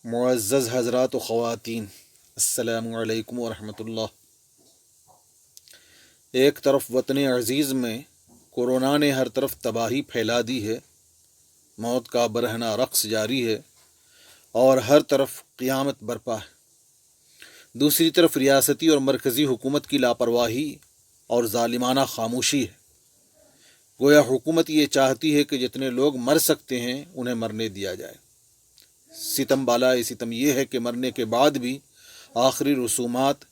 معزز حضرات و خواتین، السلام علیکم ورحمۃ اللہ۔ ایک طرف وطن عزیز میں کورونا نے ہر طرف تباہی پھیلا دی ہے، موت کا برہنہ رقص جاری ہے اور ہر طرف قیامت برپا ہے۔ دوسری طرف ریاستی اور مرکزی حکومت کی لاپرواہی اور ظالمانہ خاموشی ہے۔ گویا حکومت یہ چاہتی ہے کہ جتنے لوگ مر سکتے ہیں انہیں مرنے دیا جائے۔ ستم بالائے ستم یہ ہے کہ مرنے کے بعد بھی آخری رسومات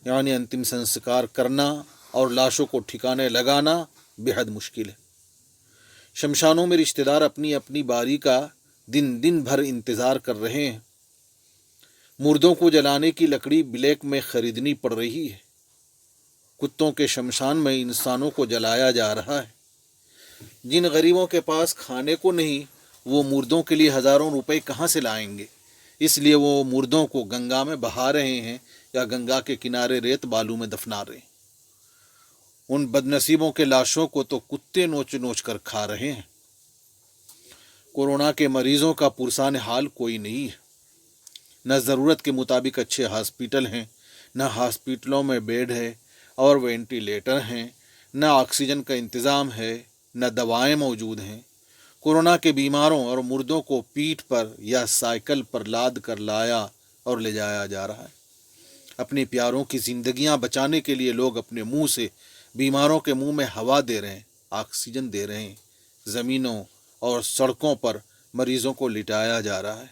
یعنی انتم سنسکار کرنا اور لاشوں کو ٹھکانے لگانا بے حد مشکل ہے۔ شمشانوں میں رشتہ دار اپنی اپنی باری کا دن بھر انتظار کر رہے ہیں۔ مردوں کو جلانے کی لکڑی بلیک میں خریدنی پڑ رہی ہے۔ کتوں کے شمشان میں انسانوں کو جلایا جا رہا ہے۔ جن غریبوں کے پاس کھانے کو نہیں وہ مردوں کے لیے ہزاروں روپے کہاں سے لائیں گے؟ اس لیے وہ مردوں کو گنگا میں بہا رہے ہیں یا گنگا کے کنارے ریت بالو میں دفنا رہے ہیں۔ ان بد نصیبوں کے لاشوں کو تو کتے نوچ نوچ کر کھا رہے ہیں۔ کورونا کے مریضوں کا پرسان حال کوئی نہیں ہے۔ نہ ضرورت کے مطابق اچھے ہاسپٹل ہیں، نہ ہاسپٹلوں میں بیڈ ہے اور وینٹیلیٹر ہیں، نہ آکسیجن کا انتظام ہے، نہ دوائیں موجود ہیں۔ کورونا کے بیماروں اور مردوں کو پیٹھ پر یا سائیکل پر لاد کر لایا اور لے جایا جا رہا ہے۔ اپنے پیاروں کی زندگیاں بچانے کے لیے لوگ اپنے منہ سے بیماروں کے منہ میں ہوا دے رہے ہیں، آکسیجن دے رہے ہیں۔ زمینوں اور سڑکوں پر مریضوں کو لٹایا جا رہا ہے۔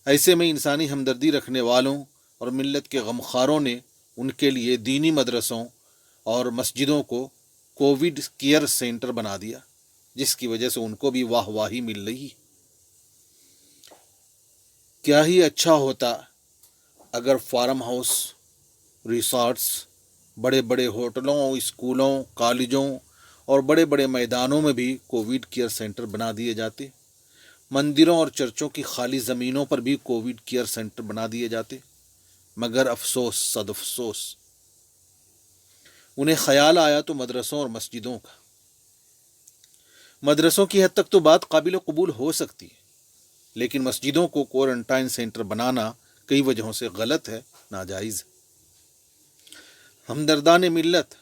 ایسے میں انسانی ہمدردی رکھنے والوں اور ملت کے غمخواروں نے ان کے لیے دینی مدرسوں اور مسجدوں کو کووڈ کیئر سینٹر بنا دیا، جس کی وجہ سے ان کو بھی واہ واہی مل رہی۔ کیا ہی اچھا ہوتا اگر فارم ہاؤس، ریسارٹس، بڑے بڑے ہوٹلوں، اسکولوں، کالجوں اور بڑے بڑے میدانوں میں بھی کووڈ کیئر سینٹر بنا دیے جاتے۔ مندروں اور چرچوں کی خالی زمینوں پر بھی کووڈ کیئر سینٹر بنا دیے جاتے۔ مگر افسوس، صد افسوس، انہیں خیال آیا تو مدرسوں اور مسجدوں کا۔ مدرسوں کی حد تک تو بات قابل قبول ہو سکتی ہے، لیکن مسجدوں کو کوارنٹائن سینٹر بنانا کئی وجہوں سے غلط ہے، ناجائز ہے۔ ہمدردان ملت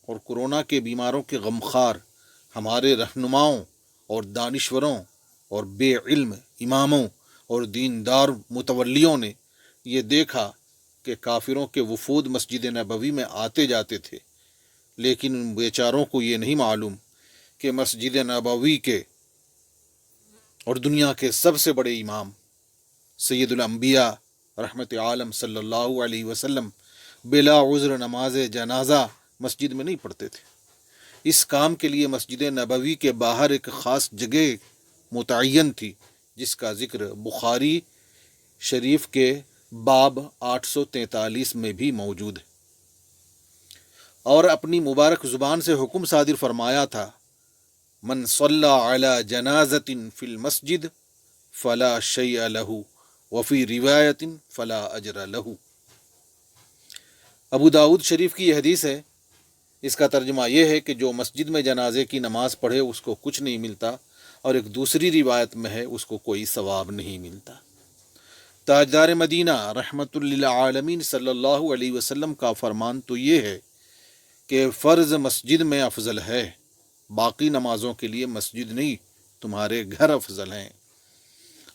اور کورونا کے بیماروں کے غمخوار ہمارے رہنماؤں اور دانشوروں اور بے علم اماموں اور دیندار متولیوں نے یہ دیکھا کہ کافروں کے وفود مسجد نبوی میں آتے جاتے تھے، لیکن ان بیچاروں کو یہ نہیں معلوم کہ مسجد نبوی کے اور دنیا کے سب سے بڑے امام سید الانبیاء رحمت عالم صلی اللہ علیہ وسلم بلا عذر نماز جنازہ مسجد میں نہیں پڑھتے تھے۔ اس کام کے لیے مسجد نبوی کے باہر ایک خاص جگہ متعین تھی، جس کا ذکر بخاری شریف کے باب 843 میں بھی موجود ہے، اور اپنی مبارک زبان سے حکم صادر فرمایا تھا، من صلی علی جنازۃ فی المسجد فلا شیء لہ وفی روایت فلا اجر لہ۔ ابو داؤد شریف کی یہ حدیث ہے۔ اس کا ترجمہ یہ ہے کہ جو مسجد میں جنازے کی نماز پڑھے اس کو کچھ نہیں ملتا، اور ایک دوسری روایت میں ہے اس کو کوئی ثواب نہیں ملتا۔ تاجدار مدینہ رحمت للعالمین صلی اللہ علیہ وسلم کا فرمان تو یہ ہے کہ فرض مسجد میں افضل ہے، باقی نمازوں کے لیے مسجد نہیں، تمہارے گھر افضل ہیں۔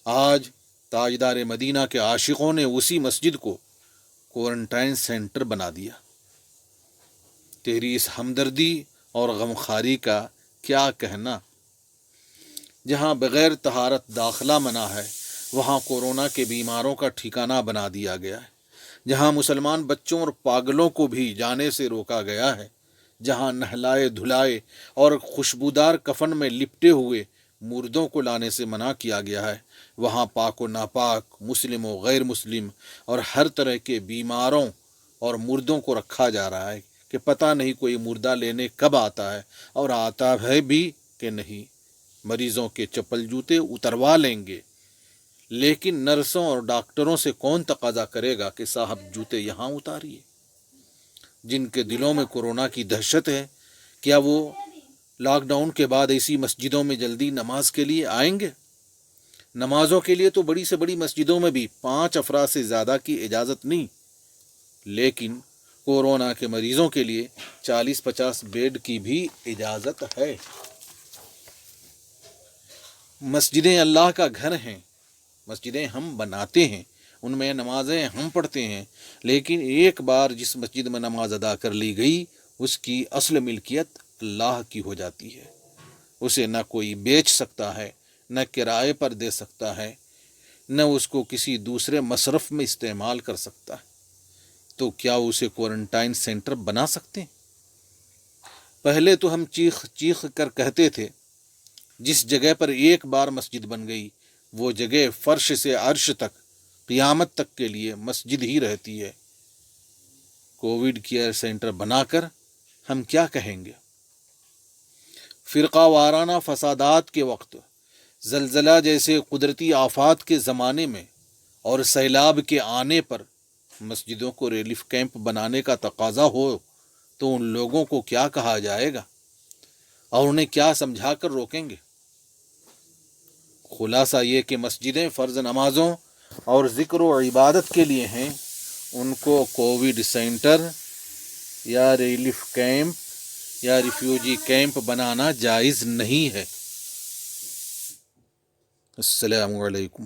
آج تاجدار مدینہ کے عاشقوں نے اسی مسجد کو کوارنٹائن سینٹر بنا دیا۔ تیری اس ہمدردی اور غمخواری کا کیا کہنا۔ جہاں بغیر طہارت داخلہ منع ہے، وہاں کورونا کے بیماروں کا ٹھکانہ بنا دیا گیا ہے۔ جہاں مسلمان بچوں اور پاگلوں کو بھی جانے سے روکا گیا ہے، جہاں نہلائے دھلائے اور خوشبودار کفن میں لپٹے ہوئے مردوں کو لانے سے منع کیا گیا ہے، وہاں پاک و ناپاک، مسلم و غیر مسلم اور ہر طرح کے بیماروں اور مردوں کو رکھا جا رہا ہے کہ پتہ نہیں کوئی مردہ لینے کب آتا ہے، اور آتا ہے بھی کہ نہیں۔ مریضوں کے چپل جوتے اتروا لیں گے، لیکن نرسوں اور ڈاکٹروں سے کون تقاضا کرے گا کہ صاحب جوتے یہاں اتاریے؟ جن کے دلوں میں کورونا کی دہشت ہے، کیا وہ لاک ڈاؤن کے بعد ایسی مسجدوں میں جلدی نماز کے لیے آئیں گے؟ نمازوں کے لیے تو بڑی سے بڑی مسجدوں میں بھی 5 افراد سے زیادہ کی اجازت نہیں، لیکن کورونا کے مریضوں کے لیے 40-50 بیڈ کی بھی اجازت ہے۔ مسجدیں اللہ کا گھر ہیں، مسجدیں ہم بناتے ہیں، ان میں نمازیں ہم پڑھتے ہیں، لیکن ایک بار جس مسجد میں نماز ادا کر لی گئی اس کی اصل ملکیت اللہ کی ہو جاتی ہے۔ اسے نہ کوئی بیچ سکتا ہے، نہ کرائے پر دے سکتا ہے، نہ اس کو کسی دوسرے مصرف میں استعمال کر سکتا ہے۔ تو کیا اسے کوارنٹائن سینٹر بنا سکتے ہیں؟ پہلے تو ہم چیخ چیخ کر کہتے تھے جس جگہ پر ایک بار مسجد بن گئی وہ جگہ فرش سے عرش تک قیامت تک کے لیے مسجد ہی رہتی ہے۔ کووڈ کیئر سینٹر بنا کر ہم کیا کہیں گے؟ فرقہ وارانہ فسادات کے وقت، زلزلہ جیسے قدرتی آفات کے زمانے میں اور سیلاب کے آنے پر مسجدوں کو ریلیف کیمپ بنانے کا تقاضا ہو تو ان لوگوں کو کیا کہا جائے گا اور انہیں کیا سمجھا کر روکیں گے؟ خلاصہ یہ کہ مسجدیں فرض نمازوں اور ذکر و عبادت کے لیے ہیں، ان کو کووڈ سینٹر یا ریلیف کیمپ یا ریفیوجی کیمپ بنانا جائز نہیں ہے۔ السلام علیکم۔